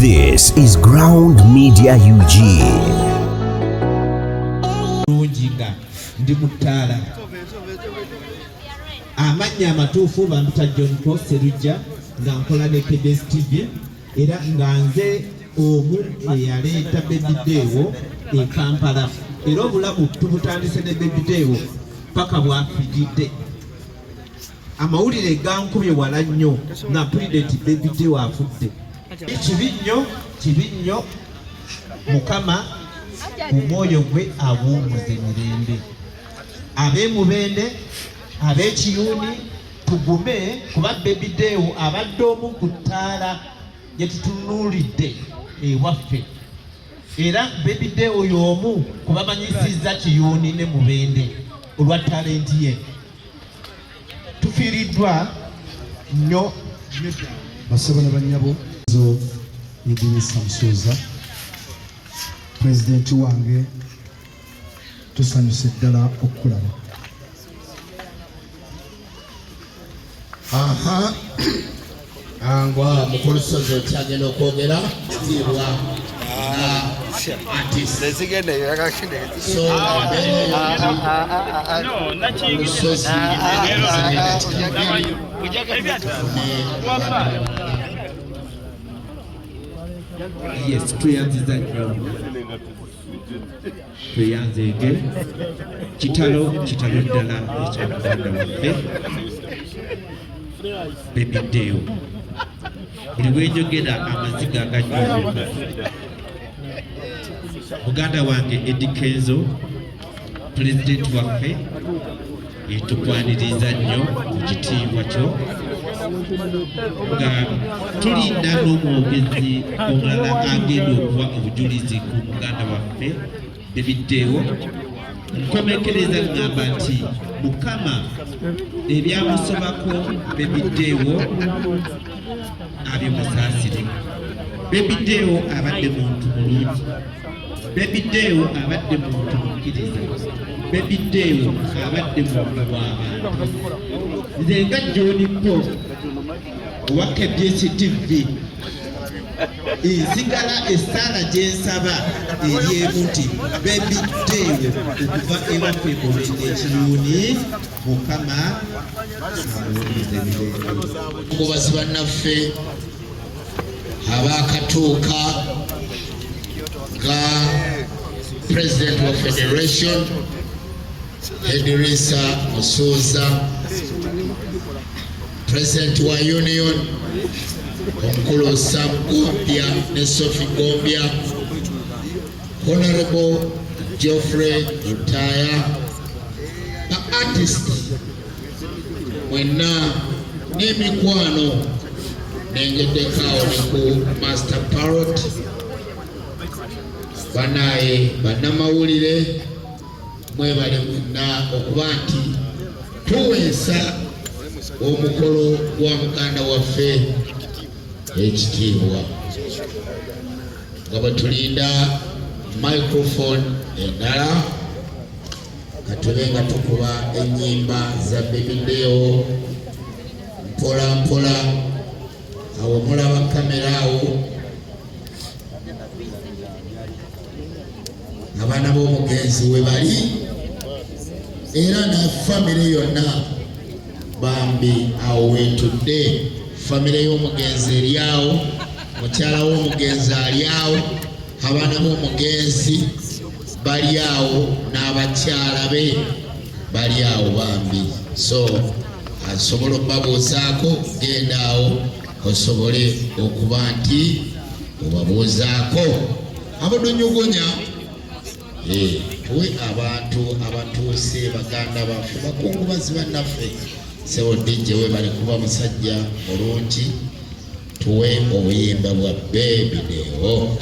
This is Ground Media UG. Ndi mutala amanya amatuufu bambuta John Cross Serujja nga nkola ne KBS TV era nga nze omu eyaleeta Baby Dewo e Kampala era obulamu tubutandise ne Baby Dewo paka bwafijidde amawulire gankubye wala nnyo nga mpulidde nti Baby Dewo afudde. Kibi nnyo Mukama omwoyo gwe awummuze mirembe. Ab'emubende ab'ekiyuni tugume kuba Baby Dewo abadde omu ku ttaala gye tutunuulidde ewaffe era Baby Dewo y'omu kubamanyisizza Kiyuni ne Mubende olwa talenti ye. Tufiiriddwa nnyo basaba na bannyabo zo Eddy Samusuuza Pulezidenti wange tusanyuse ddala okulaba. Angwa mukulu sozo kyagenda okwogera kitiibwa yes tuyanziza nnyo tuyanzege kitalo ddala ekyamuganda waffe Baby Dewo buli wenjogera amaziga aganyuka muganda wange Eddy Kenzo Pulezidenti waffe tukwaniriza nnyo mu kitiibwa kyo nga tulinda n'omwogezi omulala agenda okuwa obujulizi ku muganda waffe Baby Dewo. Nkomekereza ngamba nti Mukama ebyamusobako Baby Dewo abyemusaasire. Baby Dewo abadde muntu mulungi. Baby Dewo abadde muntu mukkiriza. Baby Dewo abadde muntu w'abantu. Nze nga John Paul owa KBS TV nsigala essaala gye nsaba eryemu nti Baby Dewo okuva ewaffe Mubende Ekiyuni Mukama amuwulize mirembe. mubazi bannaffe abaakatuuka ga President wa Federation Eddy Samusuuza, President wa Union omukulu Sam Gombya ne Sophie Gombya, Honorable Geoffrey Rutaya, ba artist mwenna n'emikwano nengeddekaawo ne ku Master Parrot banaye bannamawulire mwebale mwenna okuba nti tuweesa omukolo gwa muganda waffe ekitiibwa nga bwetulinda microphone endala katube nga tukuba ennyimba za Baby Dewo mpola mpola. Awo mulaba kamera awo abaana b'omugenzi we bali era na famire yonna bambi awo wetudde. Famire y'omugenzi eri awo, mukyala w'omugenzi ali awo, abaana b'omugenzi bali awo n'abakyala be bali awo bambi. So asobola okubabuuzaako genda awo osobole okuba nti obabuuzaako abadonyogonya. Tuwe abantu abatuuse baganda baffe bakungubazi bannaffe Sebo DJ we bali kuba musajja mulungi tuwe obuyimba bwa Baby Dewo.